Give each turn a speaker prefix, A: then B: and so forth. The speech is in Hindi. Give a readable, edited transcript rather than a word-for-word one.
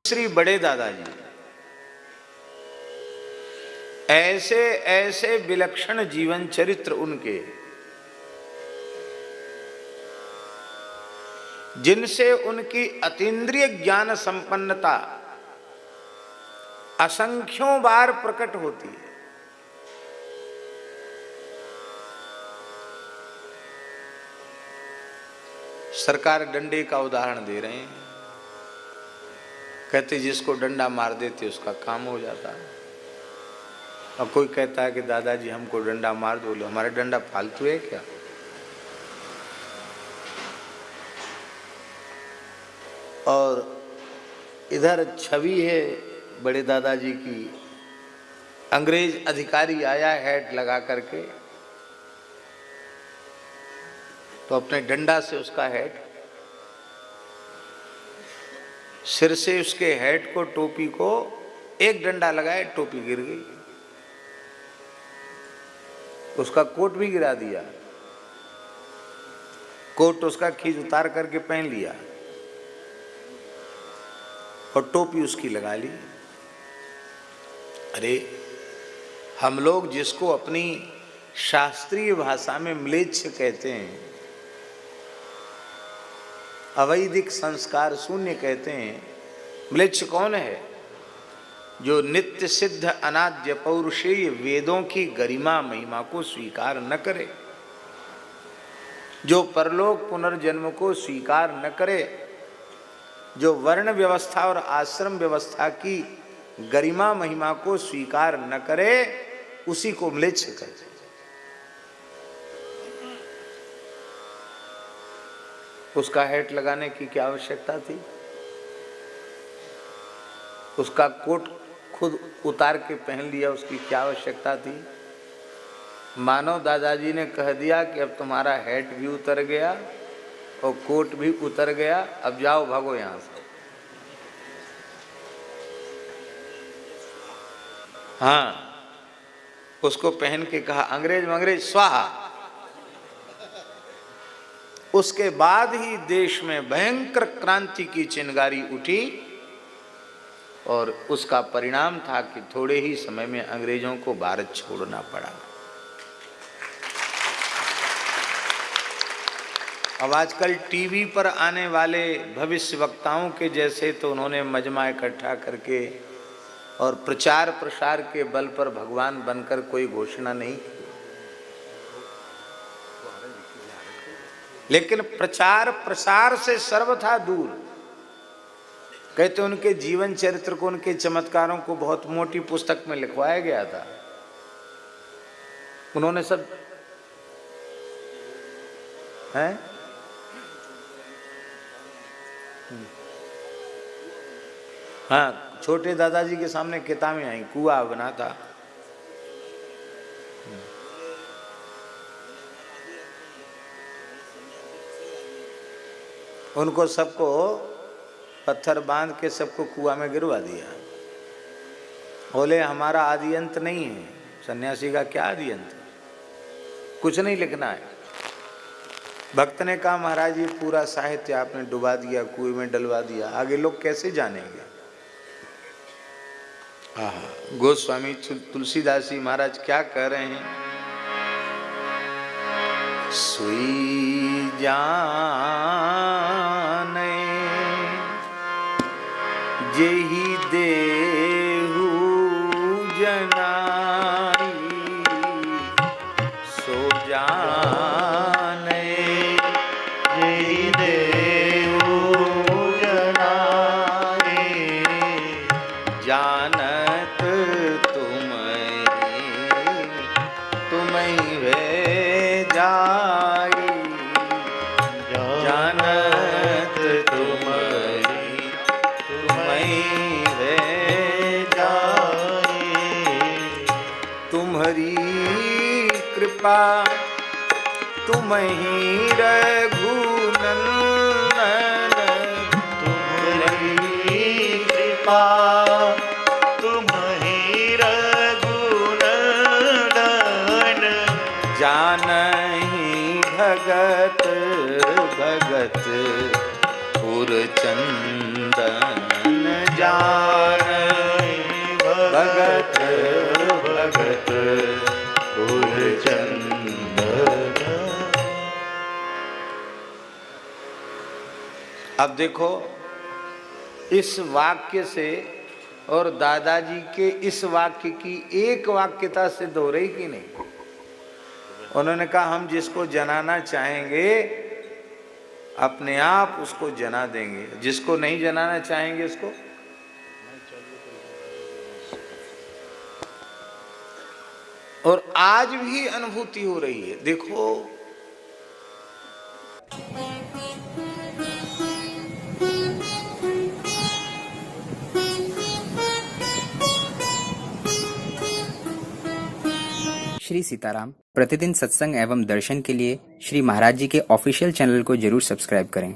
A: श्री बड़े दादाजी ऐसे ऐसे विलक्षण जीवन चरित्र उनके, जिनसे उनकी अतीन्द्रिय ज्ञान संपन्नता असंख्यों बार प्रकट होती है। सरकार डंडे का उदाहरण दे रहे हैं, कहते जिसको डंडा मार देते उसका काम हो जाता है। और कोई कहता है कि दादाजी हमको डंडा मार दो, हमारा डंडा फालतू है क्या? और इधर छवि है बड़े दादाजी की, अंग्रेज अधिकारी आया हैट लगा करके, तो अपने डंडा से उसका हेड, सिर से उसके हेड को, टोपी को एक डंडा लगाए, टोपी गिर गई, उसका कोट भी गिरा दिया, कोट उसका खींच उतार करके पहन लिया और टोपी उसकी लगा ली। अरे हम लोग जिसको अपनी शास्त्रीय भाषा में म्लेच्छ कहते हैं, अवैदिक संस्कार शून्य कहते हैं, म्लेच्छ कौन है? जो नित्य सिद्ध अनाद्य पौरुषेय वेदों की गरिमा महिमा को स्वीकार न करे, जो परलोक पुनर्जन्म को स्वीकार न करे, जो वर्ण व्यवस्था और आश्रम व्यवस्था की गरिमा महिमा को स्वीकार न करे, उसी को म्लेच्छ कहते हैं। उसका हेट लगाने की क्या आवश्यकता थी? उसका कोट खुद उतार के पहन लिया, उसकी क्या आवश्यकता थी? मानव दादाजी ने कह दिया कि अब तुम्हारा हेट भी उतर गया और कोट भी उतर गया, अब जाओ भागो यहां से। हाँ, उसको पहन के कहा अंग्रेज स्वाहा। उसके बाद ही देश में भयंकर क्रांति की चिंगारी उठी और उसका परिणाम था कि थोड़े ही समय में अंग्रेजों को भारत छोड़ना पड़ा। अब आजकल टीवी पर आने वाले भविष्य वक्ताओं के जैसे तो उन्होंने मजमा इकट्ठा करके और प्रचार प्रसार के बल पर भगवान बनकर कोई घोषणा नहीं, लेकिन प्रचार प्रसार से सर्वथा दूर। कहते उनके जीवन चरित्र को, उनके चमत्कारों को बहुत मोटी पुस्तक में लिखवाया गया था। उन्होंने सब हैं, हाँ, छोटे दादाजी के सामने किताबें आई, कुआं बना था। उनको सबको पत्थर बांध के सबको कुआं में गिरवा दिया। बोले हमारा आदि अंत नहीं है। सन्यासी का क्या आदि अंत? कुछ नहीं लिखना है। भक्त ने कहा महाराज ये पूरा साहित्य आपने डुबा दिया, कुएं में डलवा दिया, आगे लोग कैसे जानेंगे? गोस्वामी तुलसीदास जी महाराज क्या कह रहे हैं? सुई जाने जेहि देहु जनाई, सो जाने जेहि देहु जनाई, जानत तुम्हें वे जाई, जानत तुम्हें वे जाई, तुम्हारी कृपा तुम्हीं रघुनंदन, तुम्हारी कृपा जानहि भगत भगत पुर चंदन जानई भगत भगत चंदन। अब देखो इस वाक्य से और दादाजी के इस वाक्य की एक वाक्यता सिद्ध हो रही कि नहीं? उन्होंने कहा हम जिसको जनाना चाहेंगे अपने आप उसको जना देंगे, जिसको नहीं जनाना चाहेंगे उसको। और आज भी अनुभूति हो रही है। देखो
B: श्री सीताराम। प्रतिदिन सत्संग एवं दर्शन के लिए श्री महाराज जी के ऑफिशियल चैनल को जरूर सब्सक्राइब करें।